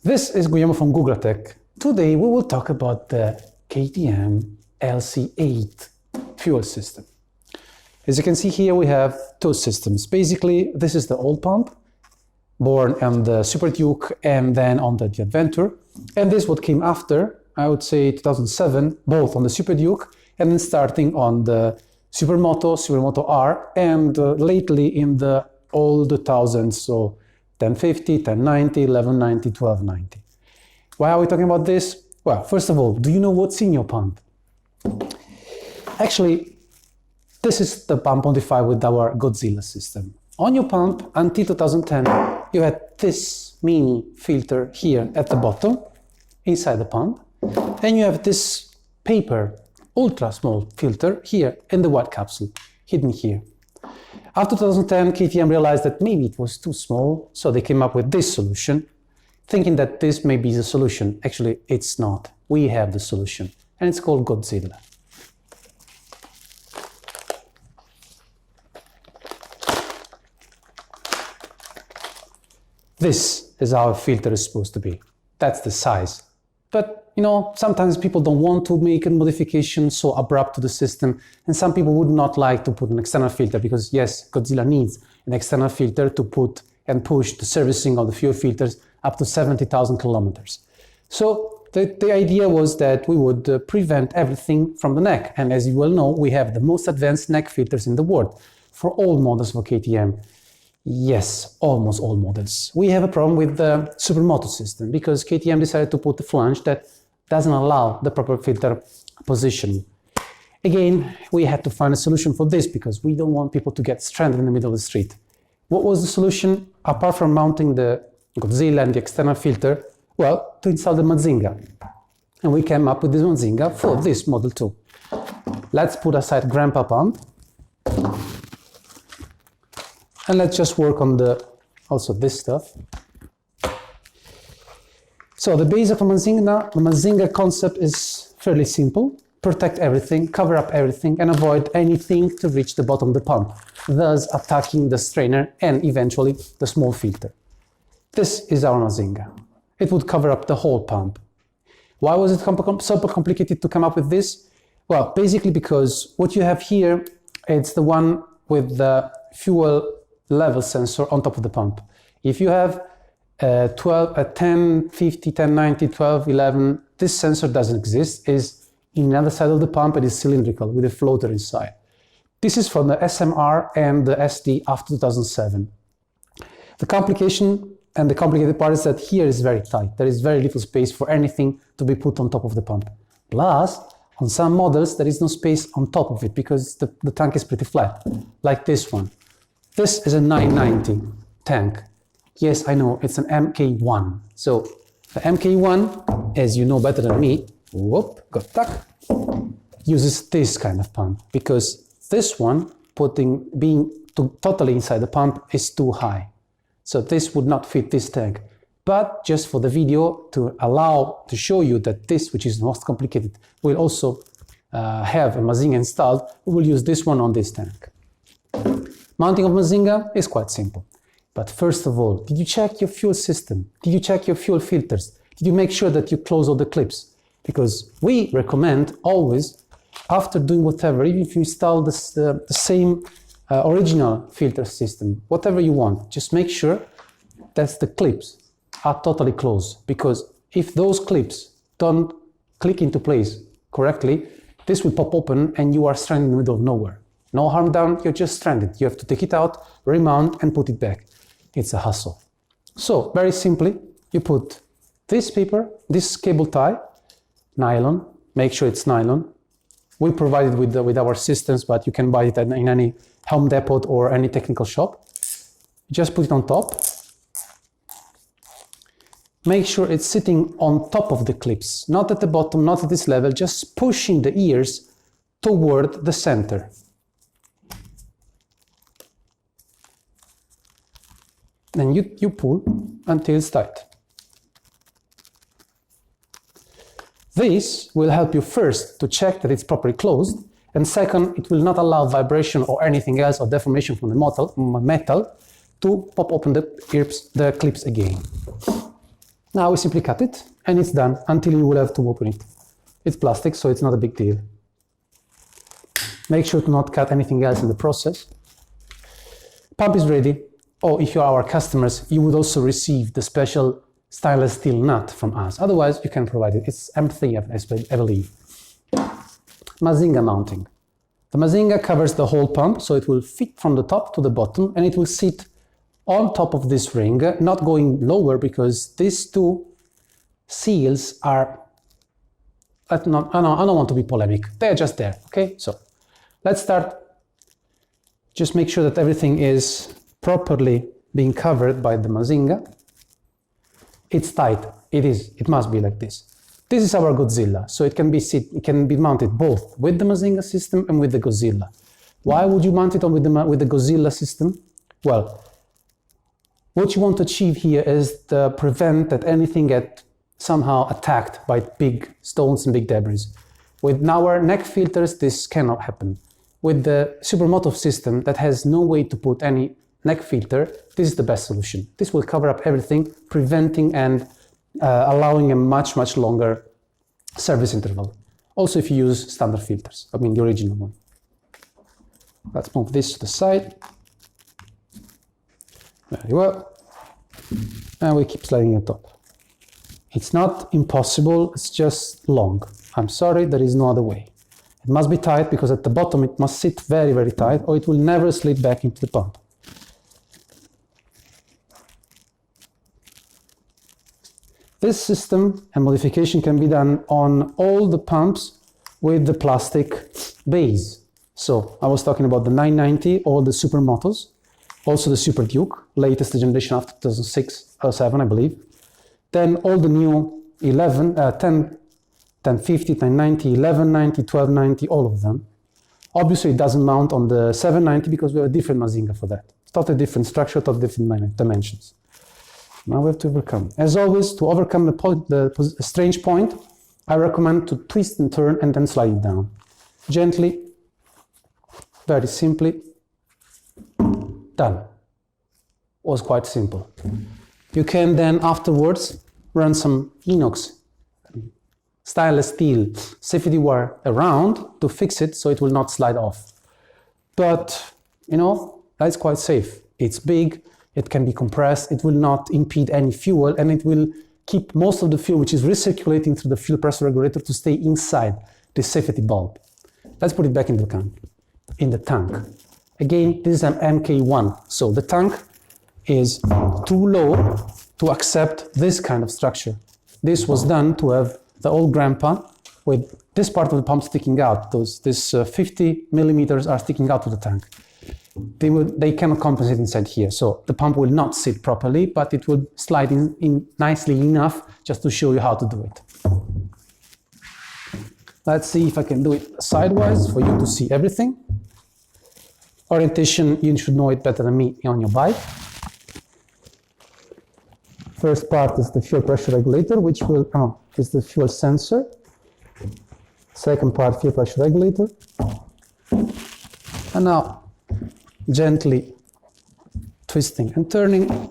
This is Guillermo from Guglatech. Today we will talk about the KTM LC8 fuel system. As you can see here, we have two systems. Basically, this is the old pump, born on the Super Duke and then on the Adventure. And this is what came after, I would say 2007, both on the Super Duke and then starting on the Supermoto R, and lately in the old 2000s, so 1050, 1090, 1190, 1290. Why are we talking about this? Well, first of all, do you know what's in your pump? Actually, this is the pump modified with our Godzilla system. On your pump, until 2010, you had this mini filter here at the bottom, inside the pump, and you have this paper, ultra small filter here in the white capsule, hidden here. After 2010, KTM realized that maybe it was too small, so they came up with this solution, thinking that this may be the solution. Actually, it's not. We have the solution, and it's called Godzilla. This is how a filter is supposed to be. That's the size. But, you know, sometimes people don't want to make a modification so abrupt to the system, and some people would not like to put an external filter because, yes, Godzilla needs an external filter to put and push the servicing of the fuel filters up to 70,000 kilometers. So the idea was that we would prevent everything from the neck, and as you well know, we have the most advanced neck filters in the world for all models for KTM. Yes, almost all models. We have a problem with the Supermoto system because KTM decided to put a flange that doesn't allow the proper filter positioning. Again, we had to find a solution for this because we don't want people to get stranded in the middle of the street. What was the solution? Apart from mounting the Godzilla and the external filter, well, to install the Mazinga. And we came up with this Mazinga for this model too. Let's put aside Grandpa Pump. And let's just work on also this stuff. So the base of the Mazinga concept is fairly simple. Protect everything, cover up everything, and avoid anything to reach the bottom of the pump, thus attacking the strainer and eventually the small filter. This is our Mazinga. It would cover up the whole pump. Why was it super complicated to come up with this? Well, basically because what you have here, it's the one with the fuel level sensor on top of the pump. If you have 10, 50, 10, 90, 12, 11, this sensor doesn't exist. It's in the other side of the pump. It is cylindrical with a floater inside. This is from the SMR and the SD after 2007. The complication and the complicated part is that here is very tight. There is very little space for anything to be put on top of the pump. Plus, on some models, there is no space on top of it because the tank is pretty flat, like this one. This is a 990 tank. Yes, I know, it's an MK1. So the MK1, as you know better than me, got stuck, uses this kind of pump because this one, being totally inside the pump, is too high. So this would not fit this tank. But just for the video, to show you that this, which is the most complicated, will also have a Mazinga installed, we will use this one on this tank. Mounting of Mazinga is quite simple. But first of all, did you check your fuel system? Did you check your fuel filters? Did you make sure that you close all the clips? Because we recommend always, after doing whatever, even if you install the same original filter system, whatever you want, just make sure that the clips are totally closed. Because if those clips don't click into place correctly, this will pop open and you are stranded in the middle of nowhere. No harm done, you're just stranded. You have to take it out, remount, and put it back. It's a hassle. So, very simply, you put this paper, this cable tie, nylon, make sure it's nylon. We provide it with our systems, but you can buy it in any Home Depot or any technical shop. Just put it on top. Make sure it's sitting on top of the clips, not at the bottom, not at this level, just pushing the ears toward the center. Then you pull until it's tight. This will help you first to check that it's properly closed, and second, it will not allow vibration or anything else or deformation from the metal to pop open the clips again. Now we simply cut it, and it's done until you will have to open it. It's plastic, so it's not a big deal. Make sure to not cut anything else in the process. Pump is ready. Or if you are our customers, you would also receive the special stainless steel nut from us. Otherwise, you can provide it. It's empty, I believe. Mazinga mounting. The Mazinga covers the whole pump, so it will fit from the top to the bottom, and it will sit on top of this ring, not going lower, because these two seals are... I don't want to be polemic. They're just there, okay? So let's start. Just make sure that everything is properly being covered by the Mazinga. It's tight. It is. It must be like this. This is our Godzilla, so it can be mounted both with the Mazinga system and with the Godzilla. Why would you mount it on with the Godzilla system? Well, what you want to achieve here is to prevent that anything get somehow attacked by big stones and big debris. With our neck filters, this cannot happen. With the Supermoto system that has no way to put any neck filter, this is the best solution. This will cover up everything, preventing and allowing a much, much longer service interval. Also if you use standard filters, I mean the original one. Let's move this to the side. Very well. And we keep sliding it up. It's not impossible, it's just long. I'm sorry, there is no other way. It must be tight because at the bottom it must sit very, very tight, or it will never slip back into the pump. This system and modification can be done on all the pumps with the plastic base. So I was talking about the 990, all the Supermotos, also the Super Duke, latest generation after 2006 or 7, I believe. Then all the new 11, 10, 1050, 1090, 1190, 1290, all of them. Obviously it doesn't mount on the 790 because we have a different Mazinga for that. It's totally different structure, totally different dimensions. Now we have to overcome. As always, to overcome the strange point, I recommend to twist and turn and then slide it down. Gently, very simply, done. Was quite simple. You can then afterwards run some inox, stainless steel safety wire around to fix it so it will not slide off. But, you know, that's quite safe. It's big. It can be compressed, it will not impede any fuel, and it will keep most of the fuel, which is recirculating through the fuel pressure regulator, to stay inside the safety bulb. Let's put it back in the tank. Again, this is an MK1, so the tank is too low to accept this kind of structure. This was done to have the old grandpa with this part of the pump sticking out. These 50 millimeters are sticking out of the tank. They cannot compensate inside here, so the pump will not sit properly, but it will slide in nicely enough just to show you how to do it. Let's see if I can do it sidewise for you to see everything. Orientation, you should know it better than me on your bike. First part is the fuel pressure regulator, which is the fuel sensor. Second part, fuel pressure regulator. And now, gently twisting and turning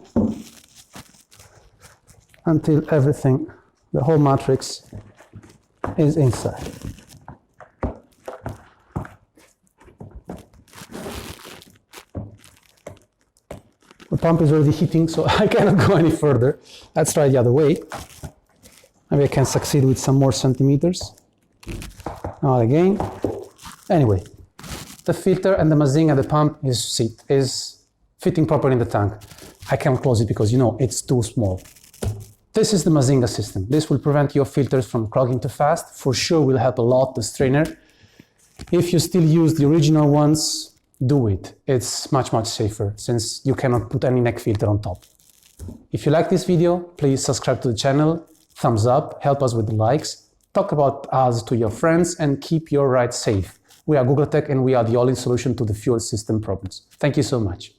until everything, the whole matrix, is inside. The pump is already heating, so I cannot go any further. Let's try the other way. Maybe I can succeed with some more centimeters. Not again. Anyway. The filter and the Mazinga, the pump, is fitting properly in the tank. I can't close it because, you know, it's too small. This is the Mazinga system. This will prevent your filters from clogging too fast. For sure will help a lot the strainer. If you still use the original ones, do it. It's much, much safer since you cannot put any neck filter on top. If you like this video, please subscribe to the channel, thumbs up, help us with the likes, talk about us to your friends, and keep your ride safe. We are Guglatech, and we are the all-in solution to the fuel system problems. Thank you so much.